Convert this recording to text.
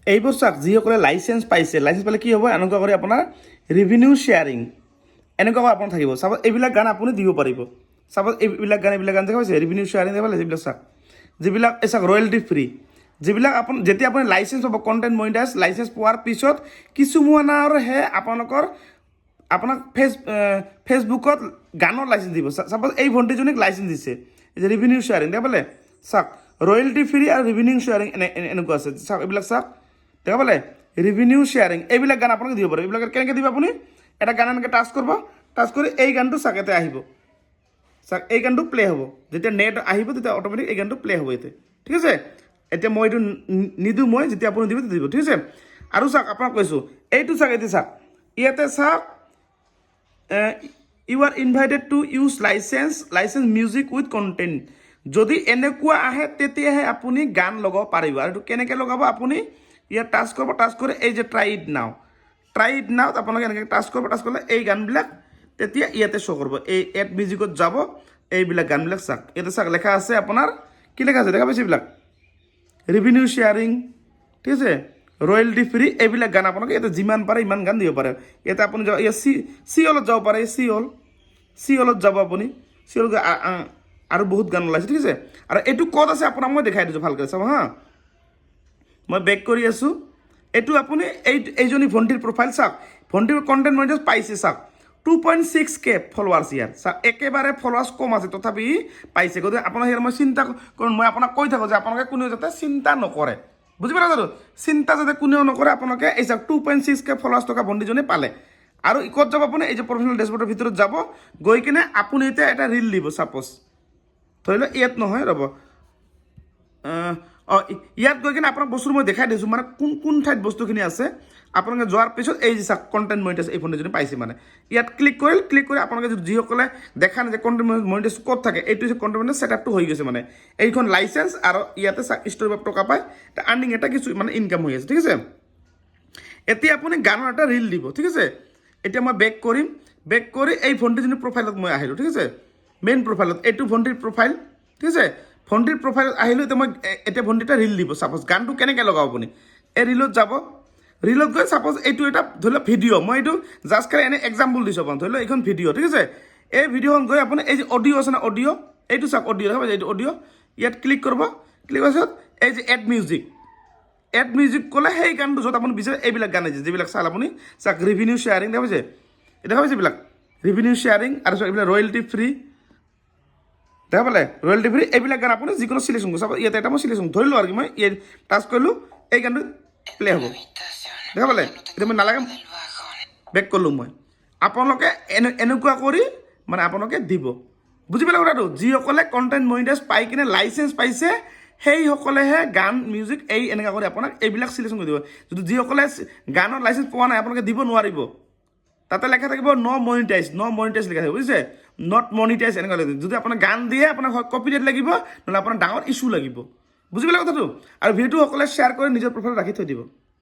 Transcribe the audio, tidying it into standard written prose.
এইবোৰ চাওক যিসকলে লাইচেঞ্চ পাইছে, লাইচেঞ্চ পালে কি হ'ব, এনেকুৱা কৰি আপোনাৰ ৰেভিনিউ শ্বেয়াৰিং এনেকুৱা আপোনাৰ থাকিব। চাপ'জ এইবিলাক গান আপুনি দিব পাৰিব। চাপ'জ এইবিলাক গান দেখা পাইছে ৰেভিনিউ শ্বেয়াৰিং দেখা পাইছে, যিবিলাক চাওক, যিবিলাক এই চাওক ৰয়েলটি ফ্ৰী, যিবিলাক আপুনি যেতিয়া আপুনি লাইচেঞ্চ পাব, কণ্টেণ্ট মনিটাইজ লাইচেঞ্চ পোৱাৰ পিছত কিছুমানৰহে আপোনাক ফেচবুকত গানৰ লাইচেঞ্চ দিব। চাপ'জ এই ভণ্টিজনীক লাইচেঞ্চ দিছে, যে ৰেভিনিউ শ্বেয়াৰিং দেখা পালে, চাওক ৰয়েলটি ফ্ৰী আৰু ৰেভিনিউ শ্বেয়াৰিং এনেকুৱা আছে। চাওক এইবিলাক চাওক দেখা পালে, ৰেভিনিউ শ্বেয়াৰিং এইবিলাক গান আপোনাক দিব পাৰে। এইবিলাক কেনেকৈ দিব, আপুনি এটা গান এনেকৈ টাচ কৰিব, টাচ কৰি এই গানটো চাওক ইয়াতে আহিব, চাওক এই গানটো প্লে হ'ব। যেতিয়া নেট আহিব তেতিয়া অট'মেটিক এই গানটো প্লে হ'ব ইয়াতে, ঠিক আছে। এতিয়া মই এইটো নিদিওঁ, মই যেতিয়া আপুনি দিব তেতিয়া দিব, ঠিক আছে। আৰু চাওক আপোনাক কৈছোঁ এইটো চাওক, এইটো চাওক ইয়াতে চাওক, you are invited to use license music with content. যদি এনেকুৱা আহে তেতিয়াহে আপুনি গান লগাব পাৰিব। আৰু এইটো কেনেকৈ লগাব, আপুনি ইয়াত টাচ কৰিব, টাচ কৰি এই যে ট্ৰাই ইট নাওত আপোনালোকে এনেকৈ টাচ কৰিব, টাচ কৰিলে এই গানবিলাক তেতিয়া ইয়াতে শ্ব' কৰিব। এই এড মিউজিকত যাব, এইবিলাক গানবিলাক চাওক, ইয়াতে চাওক লেখা আছে আপোনাৰ, কি লেখা আছে দেখা পাইছে, এইবিলাক ৰেভিনিউ শ্বেয়াৰিং, ঠিক আছে, ৰয়েলটি ফ্ৰী, এইবিলাক গান আপোনালোকে ইয়াতে যিমান পাৰে ইমান গান দিব পাৰে। ইয়াতে আপুনি যাব, ইয়াত চি হলত যাব পাৰে, চি হলত যাব আপুনি, চি হলত আৰু বহুত গান ওলাইছে, ঠিক আছে। আৰু এইটো ক'ত আছে আপোনাক মই দেখাই দিছোঁ ভালকৈ চাব হা। মই বেক কৰি আছোঁ, এইটো আপুনি এইজনী ভণ্টিৰ প্ৰফাইল চাওক, ভণ্টিৰ কণ্টেণ্ট মনিটাইজ পাইছে চাওক, 2.6K ফলোৱাৰ্ছ ইয়াৰ, চাওক একেবাৰে ফলোৱাৰ্ছ কম আছে তথাপি পাইছে। গতিকে আপোনাৰ ইয়াৰ মই চিন্তা কৰোঁ, মই আপোনাক কৈ থাকোঁ যে আপোনালোকে কোনেও যাতে চিন্তা নকৰে, বুজি পালে জানো, চিন্তা যাতে কোনেও নকৰে। আপোনালোকে এই চাওক 2.6K ফলোৱাৰ্ছ থকা ভণ্টিজনী পালে। আৰু ক'ত যাব আপুনি, এই যে প্ৰফেচনেল ডেছবৰ্ডৰ ভিতৰত যাব, গৈ কিনে আপুনি এতিয়া এটা ৰীল দিব। চাপ'জ ধৰি লওক ইয়াত নহয়, ৰ'ব, ইয়াত গৈ কিনে আপোনাক বস্তুটো মই দেখাই দিছোঁ, মানে কোন ঠাইত বস্তুখিনি আছে। আপোনালোকে যোৱাৰ পিছত এই যে চাওক কণ্টেণ্ট মনিটাইজ এই ভণ্টিজনী পাইছে, মানে ইয়াত ক্লিক কৰি আপোনালোকে যিসকলে দেখা নাই যে কণ্টেণ্ট মনিটাইজ ক'ত থাকে, এইটো যে কণ্টেণ্ট মনিটাইজ ছেটআপটো হৈ গৈছে, মানে এইখন লাইচেঞ্চ আৰু ইয়াতে চাওক ষ্টৰি অফ টকা পায়, আৰ্নিং এটা কিছু মানে ইনকাম হৈ আছে, ঠিক আছে। এতিয়া আপুনি গানৰ এটা ৰীল দিব, ঠিক আছে। এতিয়া মই বেক কৰিম, বেক কৰি এই ভণ্টিজনীৰ প্ৰফাইলত মই আহিলোঁ, ঠিক আছে, মেইন প্ৰফাইলত, এইটো ভণ্টিৰ প্ৰফাইল, ঠিক আছে। ভণ্টিৰ প্ৰফাইলত আহিলোঁ, এতিয়া মই এতিয়া ভণ্টিটা ৰীল দিব। চাপ'জ গানটো কেনেকৈ লগাব, আপুনি এই ৰীলত যাব, ৰীলত গৈ চাপ'জ এইটো এটা ধৰি লওক ভিডিঅ', মই এইটো জাষ্ট খালি এনে এক্সাম্পল দিছোঁ আপোনাক, ধৰি লওক এইখন ভিডিঅ', ঠিক আছে। এই ভিডিঅ'খন গৈ আপুনি এই যে অডিঅ' আছে ন, অডিঅ', এইটো চাওক অডিঅ' দেখা পাইছে, এইটো অডিঅ', ইয়াত ক্লিক কৰিব, ক্লিক কৰাৰ পিছত এই যে এড মিউজিক ক'লে সেই গানটো য'ত আপুনি বিচাৰে এইবিলাক গান আহিছে, যিবিলাক চাল আপুনি চাওক ৰেভিনিউ শ্বেয়াৰিং দেখা পাইছে, দেখা পাইছে এইবিলাক ৰেভিনিউ শ্বেয়াৰিং, আৰু চাওক এইবিলাক ৰয়েলটি ফ্ৰী দেখা পালে, ৰয়েলটি ফ্ৰী, এইবিলাক গান আপুনি যিকোনো চিলেকশ্যন কৰিব। চাব ইয়াতে এটা মই চিলেকশ্যন ধৰিলোঁ আৰু কি মই ইয়াত টাচ কৰিলোঁ, এই গানটো প্লে হ'ব, দেখা পালে। এতিয়া মই নালাগে, বেক কৰিলোঁ মই। আপোনালোকে এনেকুৱা কৰি মানে আপোনালোকে দিব, বুজি পালে কথাটো। যিসকলে কণ্টেণ্ট মনিটাইজ পাই কিনে লাইচেঞ্চ পাইছে সেইসকলেহে গান মিউজিক এই এনেকুৱা কৰি আপোনাক এইবিলাক চিলেকশ্যন কৰি দিব। যদি যিসকলে গানৰ লাইচেঞ্চ পোৱা নাই আপোনালোকে দিব নোৱাৰিব, তাতে লেখা থাকিব ন' মনিটাইজ লেখা থাকিব, বুজিছে, নট মনিটাইজ এনেকুৱা লাগিব। যদি আপোনাৰ গান দিয়ে আপোনাক কপিৰাইট লাগিব, নহ'লে আপোনাৰ ডাঙৰ ইছ্যু লাগিব, বুজি পালে কথাটো। আৰু ভিডিঅ'টো সকলোৱে শ্বেয়াৰ কৰি নিজৰ প্ৰফাইলত ৰাখি থৈ দিব।